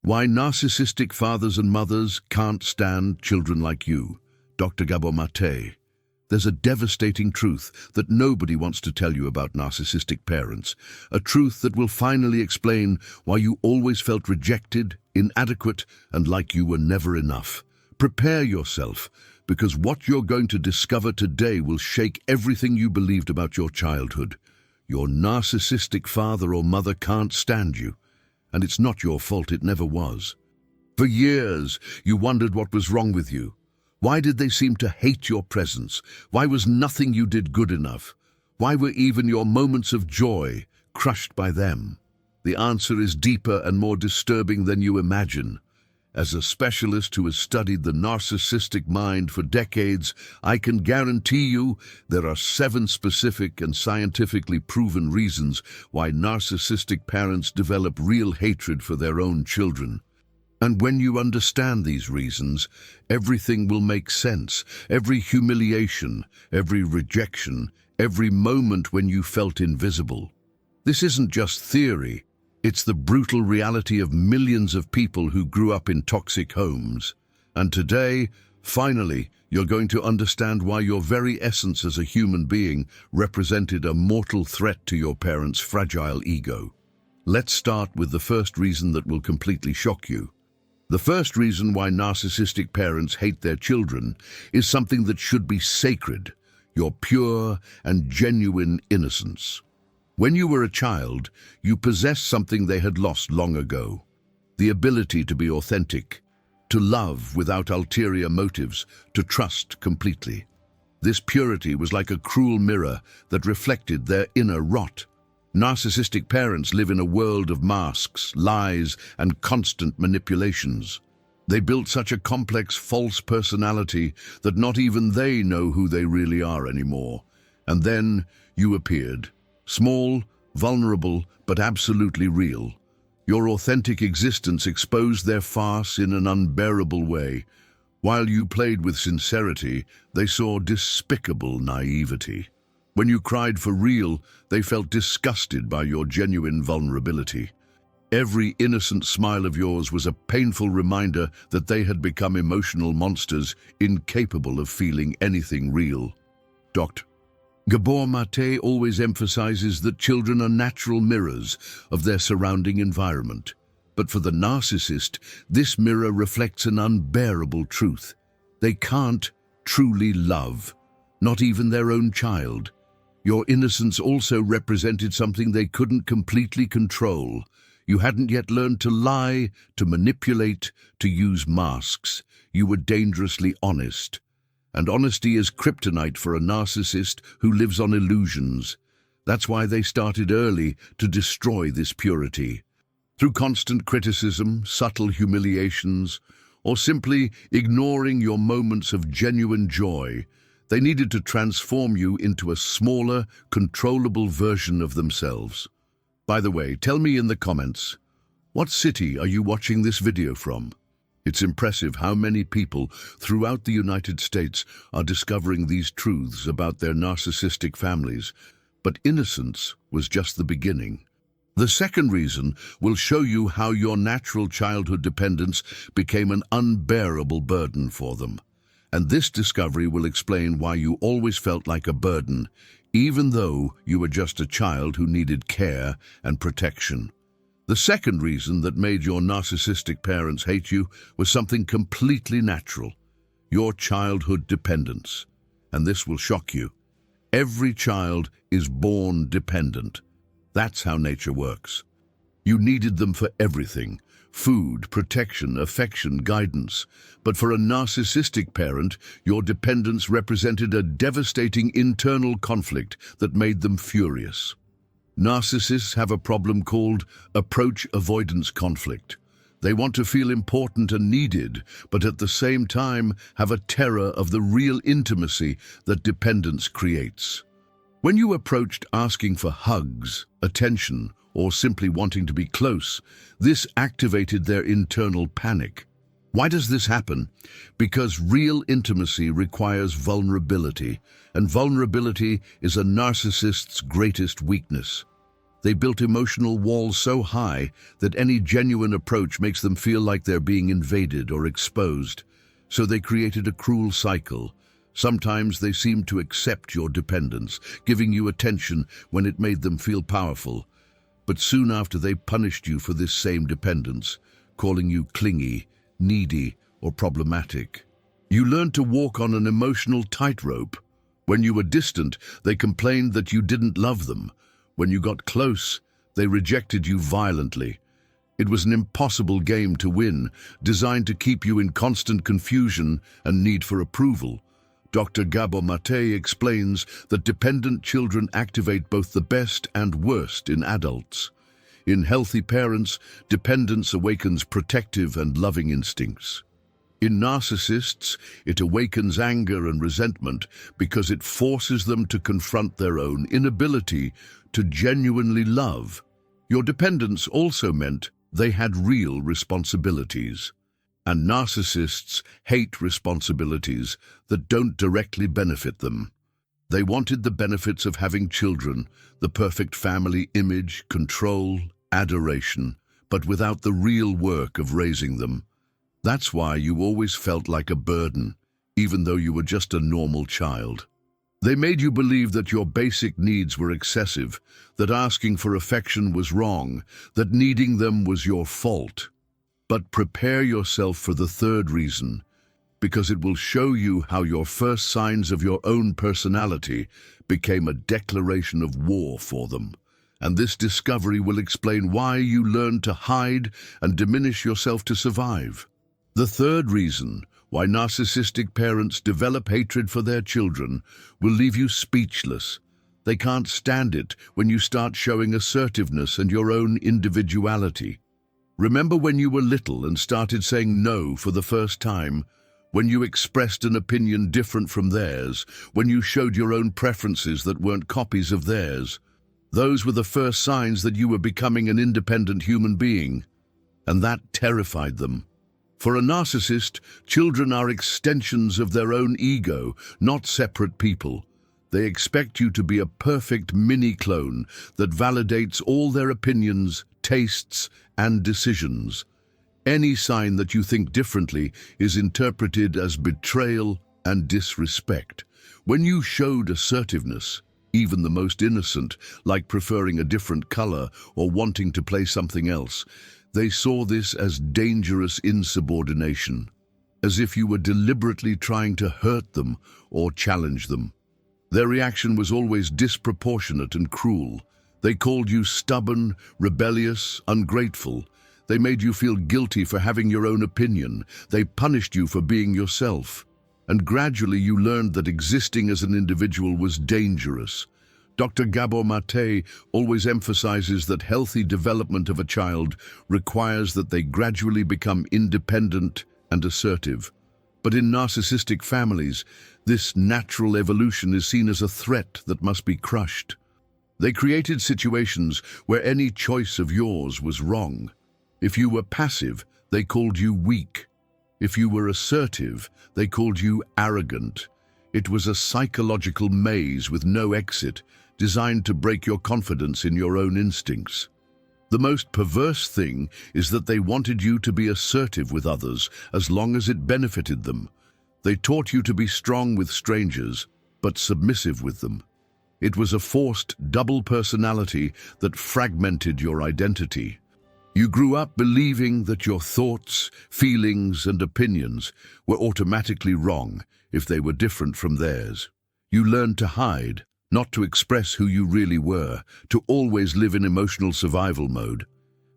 Why narcissistic fathers and mothers can't stand children like you. Dr. Gabor Maté. There's a devastating truth that nobody wants to tell you about narcissistic parents. A truth that will finally explain why you always felt rejected, inadequate, and like you were never enough. Prepare yourself, because what you're going to discover today will shake everything you believed about your childhood. Your narcissistic father or mother can't stand you. And it's not your fault, it never was. For years, you wondered what was wrong with you. Why did they seem to hate your presence? Why was nothing you did good enough? Why were even your moments of joy crushed by them? The answer is deeper and more disturbing than you imagine. As a specialist who has studied the narcissistic mind for decades, I can guarantee you there are 7 specific and scientifically proven reasons why narcissistic parents develop real hatred for their own children. And when you understand these reasons, everything will make sense. Every humiliation, every rejection, every moment when you felt invisible. This isn't just theory. It's the brutal reality of millions of people who grew up in toxic homes. And today, finally, you're going to understand why your very essence as a human being represented a mortal threat to your parents' fragile ego. Let's start with the first reason that will completely shock you. The first reason why narcissistic parents hate their children is something that should be sacred: your pure and genuine innocence. When you were a child, you possessed something they had lost long ago: the ability to be authentic, to love without ulterior motives, to trust completely. This purity was like a cruel mirror that reflected their inner rot. Narcissistic parents live in a world of masks, lies, and constant manipulations. They built such a complex false personality that not even they know who they really are anymore. And then you appeared. Small, vulnerable, but absolutely real. Your authentic existence exposed their farce in an unbearable way. While you played with sincerity, they saw despicable naivety. When you cried for real, they felt disgusted by your genuine vulnerability. Every innocent smile of yours was a painful reminder that they had become emotional monsters, incapable of feeling anything real. Dr. Gabor Maté always emphasizes that children are natural mirrors of their surrounding environment. But for the narcissist, this mirror reflects an unbearable truth. They can't truly love, not even their own child. Your innocence also represented something they couldn't completely control. You hadn't yet learned to lie, to manipulate, to use masks. You were dangerously honest. And honesty is kryptonite for a narcissist who lives on illusions. That's why they started early to destroy this purity. Through constant criticism, subtle humiliations, or simply ignoring your moments of genuine joy, they needed to transform you into a smaller, controllable version of themselves. By the way, tell me in the comments, what city are you watching this video from? It's impressive how many people throughout the United States are discovering these truths about their narcissistic families. But innocence was just the beginning. The second reason will show you how your natural childhood dependence became an unbearable burden for them. And this discovery will explain why you always felt like a burden, even though you were just a child who needed care and protection. The second reason that made your narcissistic parents hate you was something completely natural: your childhood dependence. And this will shock you. Every child is born dependent. That's how nature works. You needed them for everything: food, protection, affection, guidance. But for a narcissistic parent, your dependence represented a devastating internal conflict that made them furious. Narcissists have a problem called approach avoidance conflict. They want to feel important and needed, but at the same time have a terror of the real intimacy that dependence creates. When you approached asking for hugs, attention, or simply wanting to be close, this activated their internal panic. Why does this happen? Because real intimacy requires vulnerability, and vulnerability is a narcissist's greatest weakness. They built emotional walls so high that any genuine approach makes them feel like they're being invaded or exposed. So they created a cruel cycle. Sometimes they seemed to accept your dependence, giving you attention when it made them feel powerful. But soon after they punished you for this same dependence, calling you clingy, needy, or problematic. You learned to walk on an emotional tightrope. When you were distant, they complained that you didn't love them. When you got close, they rejected you violently. It was an impossible game to win, designed to keep you in constant confusion and need for approval. Dr. Gabor Maté explains that dependent children activate both the best and worst in adults. In healthy parents, dependence awakens protective and loving instincts. In narcissists, it awakens anger and resentment because it forces them to confront their own inability to genuinely love. Your dependence also meant they had real responsibilities. And narcissists hate responsibilities that don't directly benefit them. They wanted the benefits of having children, the perfect family image, control, adoration, but without the real work of raising them. That's why you always felt like a burden, even though you were just a normal child. They made you believe that your basic needs were excessive, that asking for affection was wrong, that needing them was your fault. But prepare yourself for the third reason, because it will show you how your first signs of your own personality became a declaration of war for them. And this discovery will explain why you learned to hide and diminish yourself to survive. The third reason why narcissistic parents develop hatred for their children will leave you speechless. They can't stand it when you start showing assertiveness and your own individuality. Remember when you were little and started saying no for the first time, when you expressed an opinion different from theirs, when you showed your own preferences that weren't copies of theirs. Those were the first signs that you were becoming an independent human being, and that terrified them. For a narcissist, children are extensions of their own ego, not separate people. They expect you to be a perfect mini-clone that validates all their opinions, tastes, and decisions. Any sign that you think differently is interpreted as betrayal and disrespect. When you showed assertiveness, even the most innocent, like preferring a different color or wanting to play something else, they saw this as dangerous insubordination, as if you were deliberately trying to hurt them or challenge them. Their reaction was always disproportionate and cruel. They called you stubborn, rebellious, ungrateful. They made you feel guilty for having your own opinion. They punished you for being yourself. And gradually you learned that existing as an individual was dangerous. Dr. Gabor Maté always emphasizes that healthy development of a child requires that they gradually become independent and assertive. But in narcissistic families, this natural evolution is seen as a threat that must be crushed. They created situations where any choice of yours was wrong. If you were passive, they called you weak. If you were assertive, they called you arrogant. It was a psychological maze with no exit, designed to break your confidence in your own instincts. The most perverse thing is that they wanted you to be assertive with others as long as it benefited them. They taught you to be strong with strangers, but submissive with them. It was a forced double personality that fragmented your identity. You grew up believing that your thoughts, feelings, and opinions were automatically wrong if they were different from theirs. You learned to hide, not to express who you really were, to always live in emotional survival mode.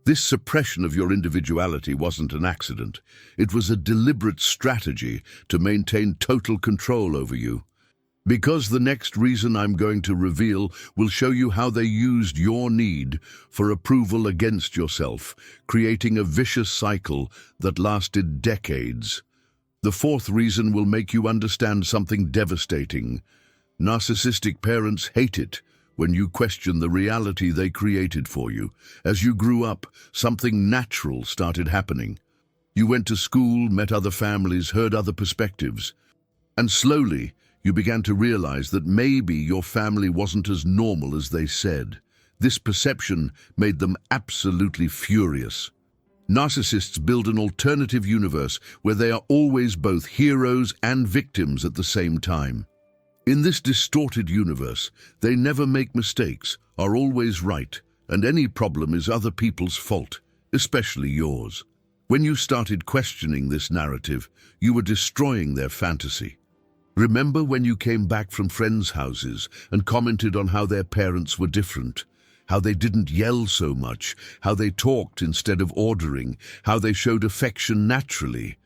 This suppression of your individuality wasn't an accident. It was a deliberate strategy to maintain total control over you. Because the next reason I'm going to reveal will show you how they used your need for approval against yourself, creating a vicious cycle that lasted decades. The fourth reason will make you understand something devastating. Narcissistic parents hate it when you question the reality they created for you. As you grew up, something natural started happening. You went to school, met other families, heard other perspectives, and slowly you began to realize that maybe your family wasn't as normal as they said. This perception made them absolutely furious. Narcissists build an alternative universe where they are always both heroes and victims at the same time. In this distorted universe, they never make mistakes, are always right, and any problem is other people's fault, especially yours. When you started questioning this narrative, you were destroying their fantasy. Remember when you came back from friends' houses and commented on how their parents were different? How they didn't yell so much, how they talked instead of ordering, how they showed affection naturally.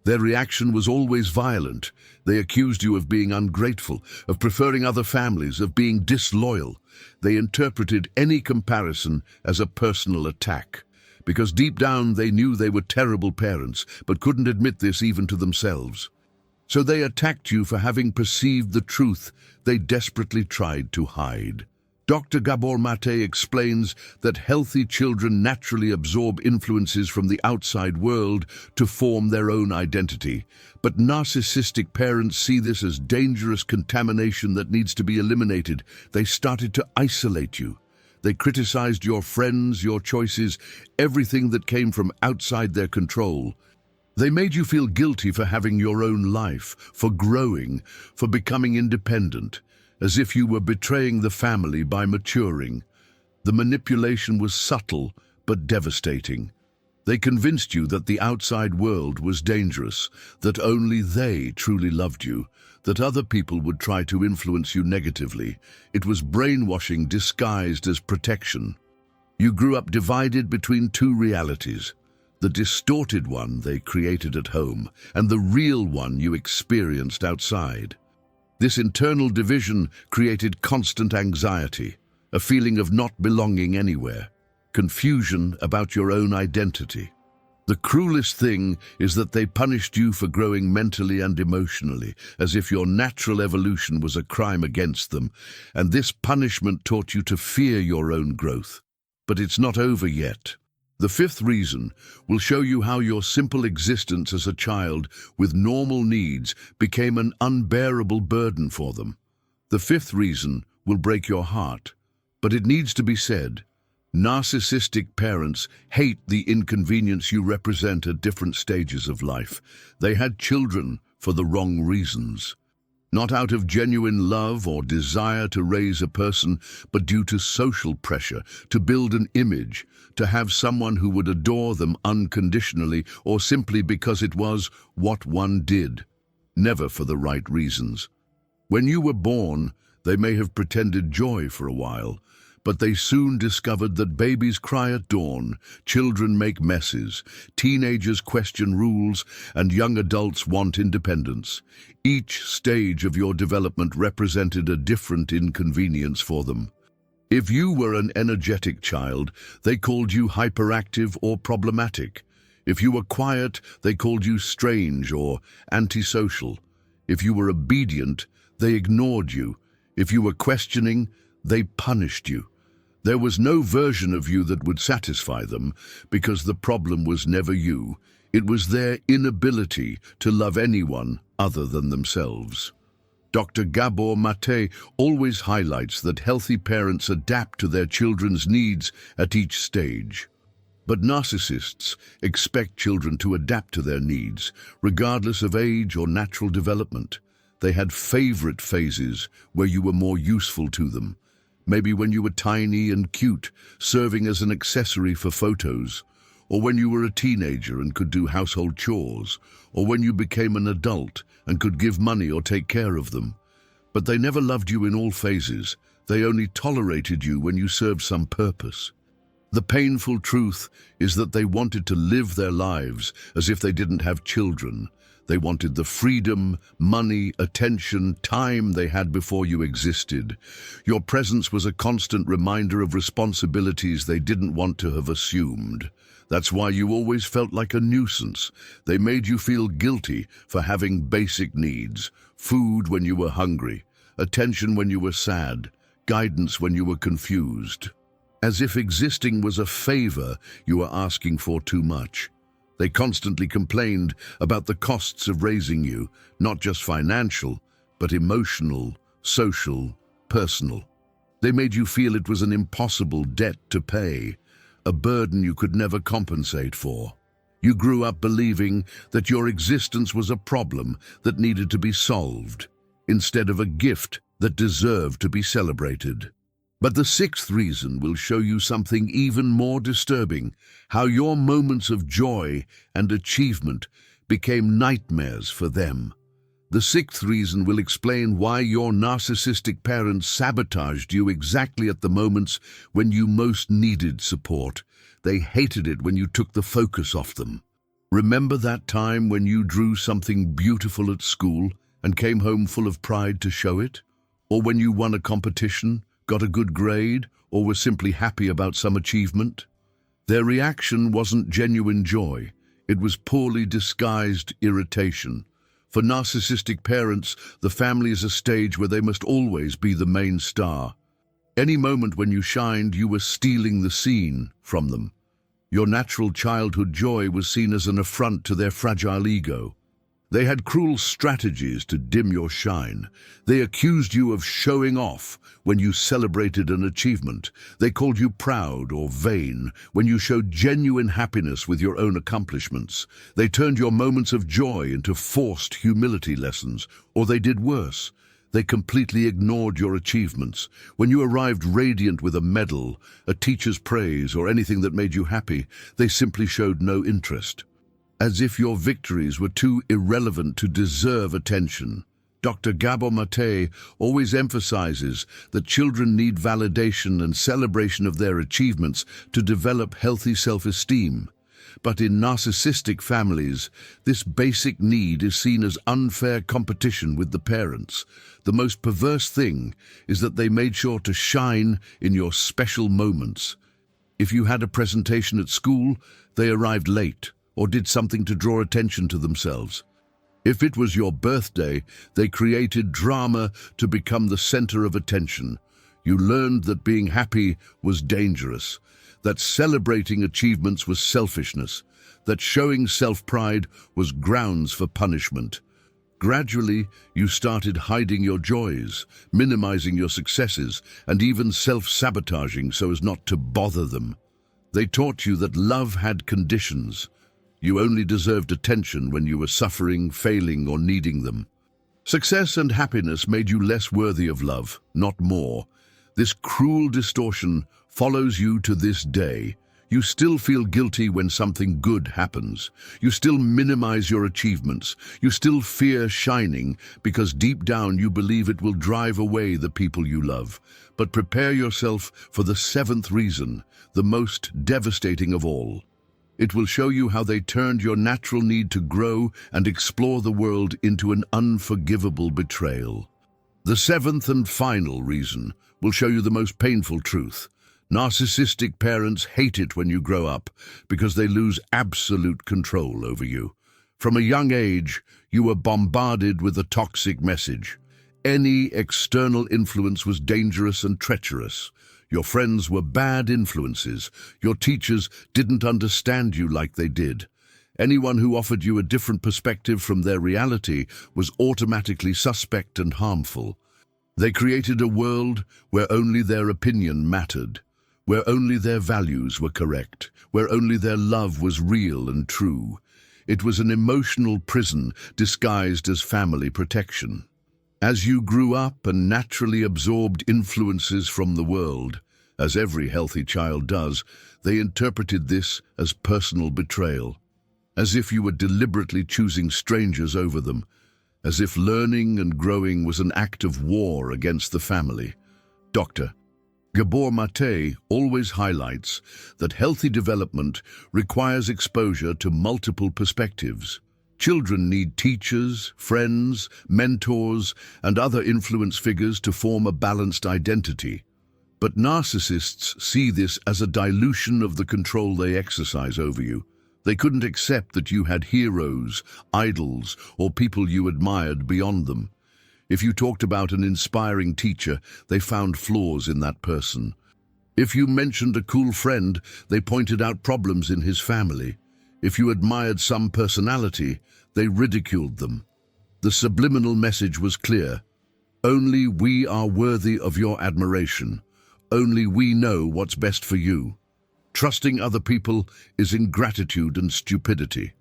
Their reaction was always violent. They accused you of being ungrateful, of preferring other families, of being disloyal. They interpreted any comparison as a personal attack, because deep down they knew they were terrible parents, but couldn't admit this even to themselves. So they attacked you for having perceived the truth they desperately tried to hide. Dr. Gabor Maté explains that healthy children naturally absorb influences from the outside world to form their own identity. But narcissistic parents see this as dangerous contamination that needs to be eliminated. They started to isolate you. They criticized your friends, your choices, everything that came from outside their control. They made you feel guilty for having your own life, for growing, for becoming independent, as if you were betraying the family by maturing. The manipulation was subtle but devastating. They convinced you that the outside world was dangerous, that only they truly loved you, that other people would try to influence you negatively. It was brainwashing disguised as protection. You grew up divided between two realities: the distorted one they created at home and the real one you experienced outside. This internal division created constant anxiety, a feeling of not belonging anywhere, confusion about your own identity. The cruelest thing is that they punished you for growing mentally and emotionally, as if your natural evolution was a crime against them, and this punishment taught you to fear your own growth. But it's not over yet. The fifth reason will show you how your simple existence as a child with normal needs became an unbearable burden for them. The fifth reason will break your heart, but it needs to be said. Narcissistic parents hate the inconvenience you represent at different stages of life. They had children for the wrong reasons. Not out of genuine love or desire to raise a person, but due to social pressure, to build an image, to have someone who would adore them unconditionally, or simply because it was what one did, never for the right reasons. When you were born, they may have pretended joy for a while, but they soon discovered that babies cry at dawn, children make messes, teenagers question rules, and young adults want independence. Each stage of your development represented a different inconvenience for them. If you were an energetic child, they called you hyperactive or problematic. If you were quiet, they called you strange or antisocial. If you were obedient, they ignored you. If you were questioning, they punished you. There was no version of you that would satisfy them, because the problem was never you. It was their inability to love anyone other than themselves. Dr. Gabor Maté always highlights that healthy parents adapt to their children's needs at each stage. But narcissists expect children to adapt to their needs, regardless of age or natural development. They had favorite phases where you were more useful to them. Maybe when you were tiny and cute, serving as an accessory for photos, or when you were a teenager and could do household chores, or when you became an adult and could give money or take care of them. But they never loved you in all phases. They only tolerated you when you served some purpose. The painful truth is that they wanted to live their lives as if they didn't have children. They wanted the freedom, money, attention, time they had before you existed. Your presence was a constant reminder of responsibilities they didn't want to have assumed. That's why you always felt like a nuisance. They made you feel guilty for having basic needs: food when you were hungry, attention when you were sad, guidance when you were confused. As if existing was a favor you were asking for too much. They constantly complained about the costs of raising you, not just financial, but emotional, social, personal. They made you feel it was an impossible debt to pay, a burden you could never compensate for. You grew up believing that your existence was a problem that needed to be solved, instead of a gift that deserved to be celebrated. But the sixth reason will show you something even more disturbing: how your moments of joy and achievement became nightmares for them. The sixth reason will explain why your narcissistic parents sabotaged you exactly at the moments when you most needed support. They hated it when you took the focus off them. Remember that time when you drew something beautiful at school and came home full of pride to show it? Or when you won a competition, got a good grade, or were simply happy about some achievement? Their reaction wasn't genuine joy. It was poorly disguised irritation. For narcissistic parents, the family is a stage where they must always be the main star. Any moment when you shined, you were stealing the scene from them. Your natural childhood joy was seen as an affront to their fragile ego. They had cruel strategies to dim your shine. They accused you of showing off when you celebrated an achievement. They called you proud or vain when you showed genuine happiness with your own accomplishments. They turned your moments of joy into forced humility lessons, or they did worse. They completely ignored your achievements. When you arrived radiant with a medal, a teacher's praise, or anything that made you happy, they simply showed no interest, as if your victories were too irrelevant to deserve attention. Dr. Gabor Maté always emphasizes that children need validation and celebration of their achievements to develop healthy self-esteem. But in narcissistic families, this basic need is seen as unfair competition with the parents. The most perverse thing is that they made sure to shine in your special moments. If you had a presentation at school, they arrived late or did something to draw attention to themselves. If it was your birthday, they created drama to become the center of attention. You learned that being happy was dangerous, that celebrating achievements was selfishness, that showing self-pride was grounds for punishment. Gradually, you started hiding your joys, minimizing your successes, and even self-sabotaging so as not to bother them. They taught you that love had conditions. You only deserved attention when you were suffering, failing, or needing them. Success and happiness made you less worthy of love, not more. This cruel distortion follows you to this day. You still feel guilty when something good happens. You still minimize your achievements. You still fear shining because deep down you believe it will drive away the people you love. But prepare yourself for the seventh reason, the most devastating of all. It will show you how they turned your natural need to grow and explore the world into an unforgivable betrayal. The seventh and final reason will show you the most painful truth. Narcissistic parents hate it when you grow up because they lose absolute control over you. From a young age, you were bombarded with a toxic message. Any external influence was dangerous and treacherous. Your friends were bad influences. Your teachers didn't understand you like they did. Anyone who offered you a different perspective from their reality was automatically suspect and harmful. They created a world where only their opinion mattered, where only their values were correct, where only their love was real and true. It was an emotional prison disguised as family protection. As you grew up and naturally absorbed influences from the world, as every healthy child does, they interpreted this as personal betrayal, as if you were deliberately choosing strangers over them, as if learning and growing was an act of war against the family. Dr. Gabor Maté always highlights that healthy development requires exposure to multiple perspectives. Children need teachers, friends, mentors, and other influence figures to form a balanced identity. But narcissists see this as a dilution of the control they exercise over you. They couldn't accept that you had heroes, idols, or people you admired beyond them. If you talked about an inspiring teacher, they found flaws in that person. If you mentioned a cool friend, they pointed out problems in his family. If you admired some personality, they ridiculed them. The subliminal message was clear. Only we are worthy of your admiration. Only we know what's best for you. Trusting other people is ingratitude and stupidity.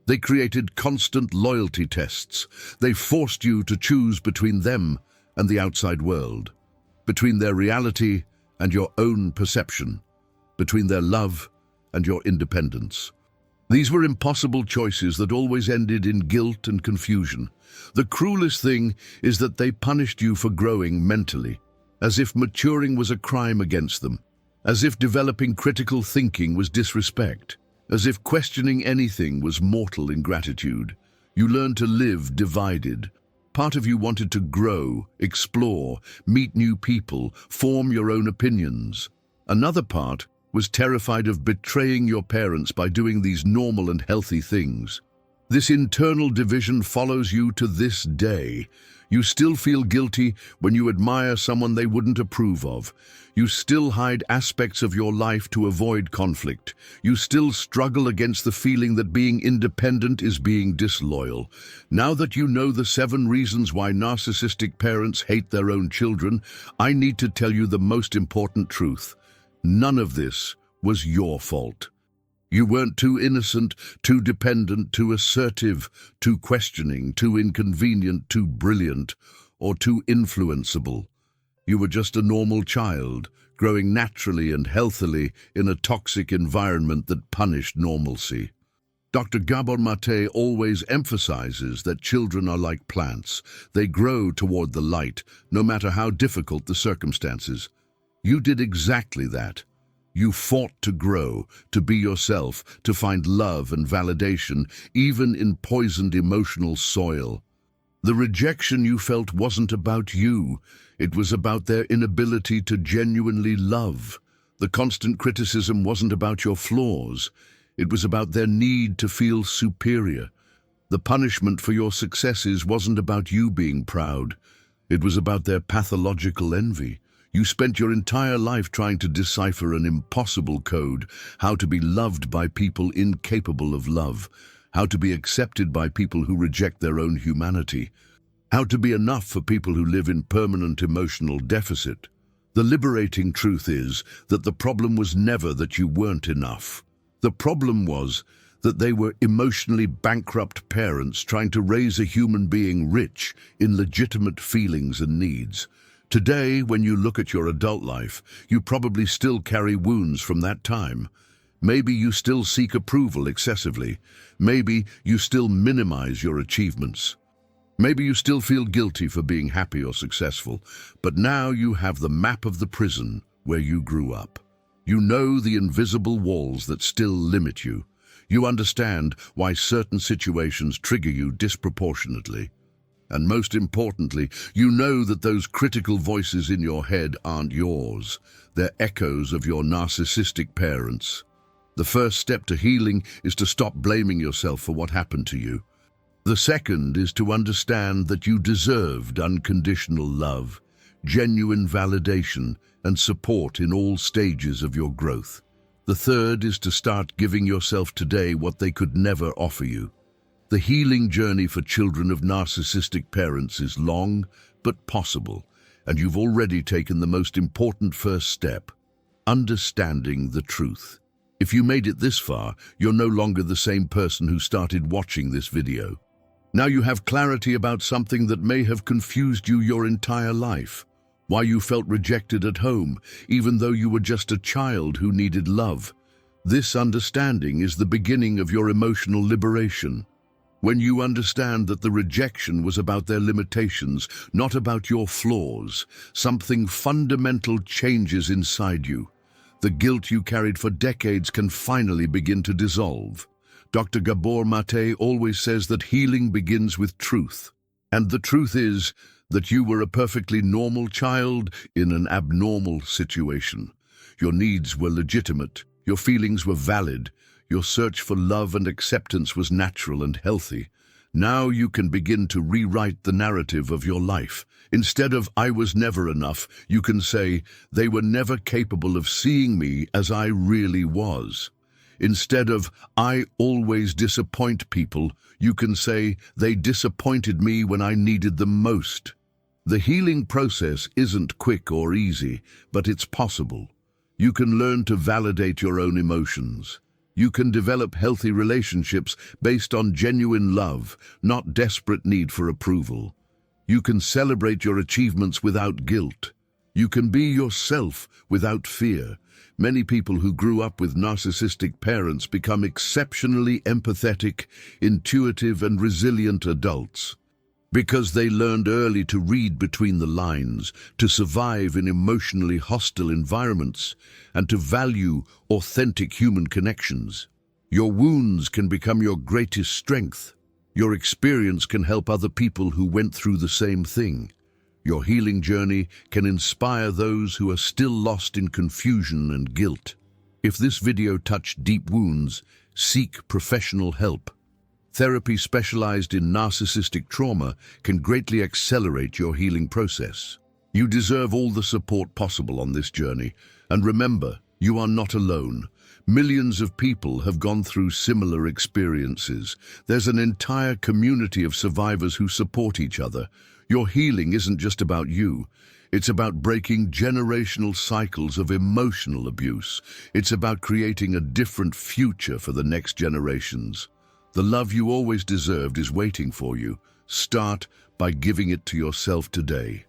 They created constant loyalty tests. They forced you to choose between them and the outside world, between their reality and your own perception, between their love and your independence. These were impossible choices that always ended in guilt and confusion. The cruelest thing is that they punished you for growing mentally, as if maturing was a crime against them, as if developing critical thinking was disrespect, as if questioning anything was mortal ingratitude. You learned to live divided. Part of you wanted to grow, explore, meet new people, form your own opinions. Another part was terrified of betraying your parents by doing these normal and healthy things. This internal division follows you to this day. You still feel guilty when you admire someone they wouldn't approve of. You still hide aspects of your life to avoid conflict. You still struggle against the feeling that being independent is being disloyal. Now that you know the 7 reasons why narcissistic parents hate their own children, I need to tell you the most important truth. None of this was your fault. You weren't too innocent, too dependent, too assertive, too questioning, too inconvenient, too brilliant, or too influenceable. You were just a normal child, growing naturally and healthily in a toxic environment that punished normalcy. Dr. Gabor Maté always emphasizes that children are like plants. They grow toward the light, no matter how difficult the circumstances. You did exactly that. You fought to grow, to be yourself, to find love and validation, even in poisoned emotional soil. The rejection you felt wasn't about you. It was about their inability to genuinely love. The constant criticism wasn't about your flaws. It was about their need to feel superior. The punishment for your successes wasn't about you being proud. It was about their pathological envy. You spent your entire life trying to decipher an impossible code, how to be loved by people incapable of love, how to be accepted by people who reject their own humanity, how to be enough for people who live in permanent emotional deficit. The liberating truth is that the problem was never that you weren't enough. The problem was that they were emotionally bankrupt parents trying to raise a human being rich in legitimate feelings and needs. Today, when you look at your adult life, you probably still carry wounds from that time. Maybe you still seek approval excessively. Maybe you still minimize your achievements. Maybe you still feel guilty for being happy or successful. But now you have the map of the prison where you grew up. You know the invisible walls that still limit you. You understand why certain situations trigger you disproportionately. And most importantly, you know that those critical voices in your head aren't yours. They're echoes of your narcissistic parents. The first step to healing is to stop blaming yourself for what happened to you. The second is to understand that you deserved unconditional love, genuine validation, and support in all stages of your growth. The third is to start giving yourself today what they could never offer you. The healing journey for children of narcissistic parents is long, but possible, and you've already taken the most important first step, understanding the truth. If you made it this far, you're no longer the same person who started watching this video. Now you have clarity about something that may have confused you your entire life. Why you felt rejected at home, even though you were just a child who needed love. This understanding is the beginning of your emotional liberation. When you understand that the rejection was about their limitations, not about your flaws, something fundamental changes inside you. The guilt you carried for decades can finally begin to dissolve. Dr. Gabor Maté always says that healing begins with truth. And the truth is that you were a perfectly normal child in an abnormal situation. Your needs were legitimate, your feelings were valid, your search for love and acceptance was natural and healthy. Now you can begin to rewrite the narrative of your life. Instead of "I was never enough," you can say, "They were never capable of seeing me as I really was." Instead of "I always disappoint people," you can say, "They disappointed me when I needed them most." The healing process isn't quick or easy, but it's possible. You can learn to validate your own emotions. You can develop healthy relationships based on genuine love, not desperate need for approval. You can celebrate your achievements without guilt. You can be yourself without fear. Many people who grew up with narcissistic parents become exceptionally empathetic, intuitive, and resilient adults, because they learned early to read between the lines, to survive in emotionally hostile environments, and to value authentic human connections. Your wounds can become your greatest strength. Your experience can help other people who went through the same thing. Your healing journey can inspire those who are still lost in confusion and guilt. If this video touched deep wounds, seek professional help. Therapy specialized in narcissistic trauma can greatly accelerate your healing process. You deserve all the support possible on this journey, and remember, you are not alone. Millions of people have gone through similar experiences. There's an entire community of survivors who support each other. Your healing isn't just about you. It's about breaking generational cycles of emotional abuse. It's about creating a different future for the next generations. The love you always deserved is waiting for you. Start by giving it to yourself today.